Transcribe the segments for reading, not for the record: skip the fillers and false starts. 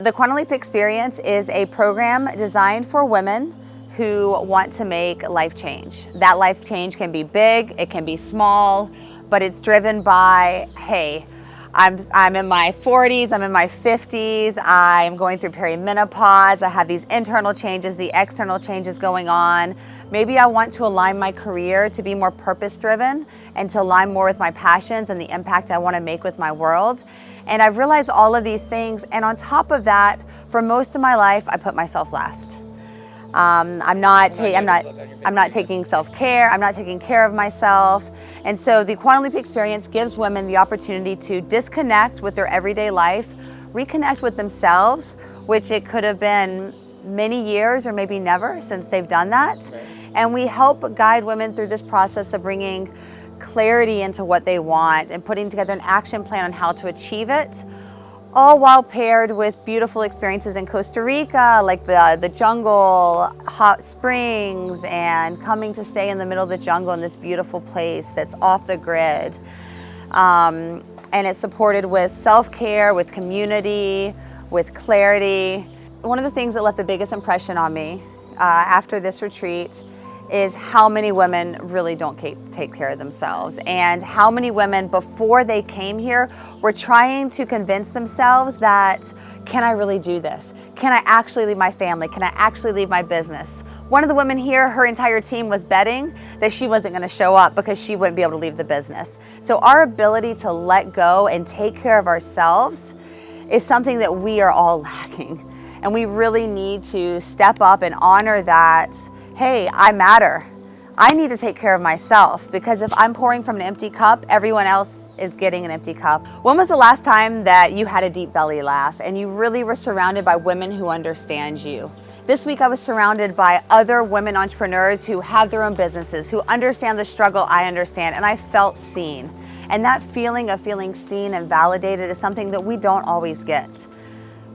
The Quantum Leap Experience is a program designed for women who want to make life change. That life change can be big, it can be small, but it's driven by, hey, I'm in my 40s, I'm in my 50s, I'm going through perimenopause, I have these internal changes, the external changes going on. Maybe I want to align my career to be more purpose-driven and to align more with my passions and the impact I want to make with my world. And I've realized all of these things, and on top of that, for most of my life, I put myself last. I'm not taking self-care, I'm not taking care of myself. And so the Quantum Leap Experience gives women the opportunity to disconnect with their everyday life, reconnect with themselves, which it could have been many years or maybe never since they've done that. Right. And we help guide women through this process of bringing clarity into what they want and putting together an action plan on how to achieve it, all while paired with beautiful experiences in Costa Rica, like the jungle, hot springs, and coming to stay in the middle of the jungle in this beautiful place that's off the grid. And it's supported with self-care, with community, with clarity. One of the things that left the biggest impression on me after this retreat is how many women really don't take care of themselves, and how many women before they came here were trying to convince themselves that, can I really do this? Can I actually leave my family? Can I actually leave my business? One of the women here, her entire team was betting that she wasn't going to show up because she wouldn't be able to leave the business. So our ability to let go and take care of ourselves is something that we are all lacking. And we really need to step up and honor that. Hey, I matter. I need to take care of myself, because if I'm pouring from an empty cup, everyone else is getting an empty cup. When was the last time that you had a deep belly laugh and you really were surrounded by women who understand you? This week I was surrounded by other women entrepreneurs who have their own businesses, who understand the struggle I understand, and I felt seen. And that feeling of feeling seen and validated is something that we don't always get.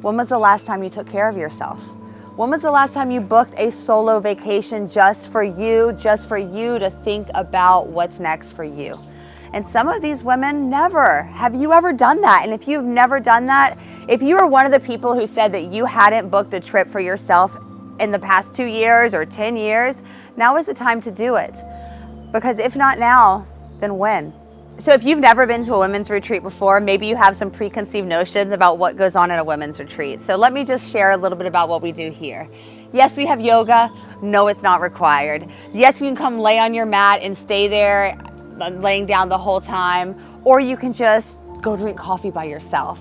When was the last time you took care of yourself? When was the last time you booked a solo vacation just for you to think about what's next for you? And some of these women never. Have you ever done that? And if you've never done that, if you are one of the people who said that you hadn't booked a trip for yourself in the past 2 years or 10 years, now is the time to do it. Because if not now, then when? So if you've never been to a women's retreat before, maybe you have some preconceived notions about what goes on in a women's retreat. So let me just share a little bit about what we do here. Yes, we have yoga. No, it's not required. Yes, you can come lay on your mat and stay there laying down the whole time, or you can just go drink coffee by yourself.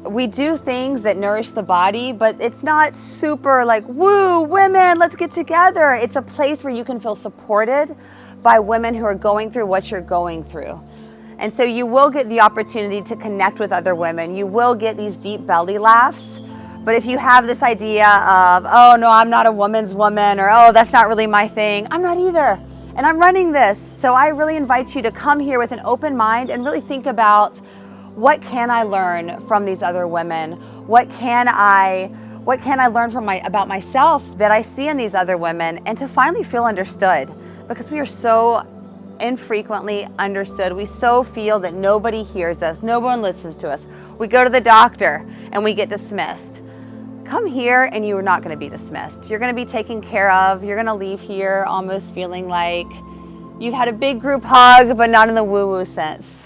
We do things that nourish the body, but it's not super like, woo, women, let's get together. It's a place where you can feel supported by women who are going through what you're going through. And so you will get the opportunity to connect with other women. You will get these deep belly laughs. But if you have this idea of, oh no, I'm not a woman's woman, or oh, that's not really my thing, I'm not either. And I'm running this. So I really invite you to come here with an open mind and really think about, what can I learn from these other women? What can I learn about myself that I see in these other women, and to finally feel understood? Because we are so infrequently understood. We so feel that nobody hears us, no one listens to us. We go to the doctor and we get dismissed. Come here and you are not going to be dismissed. You're going to be taken care of. You're going to leave here almost feeling like you've had a big group hug, but not in the woo-woo sense.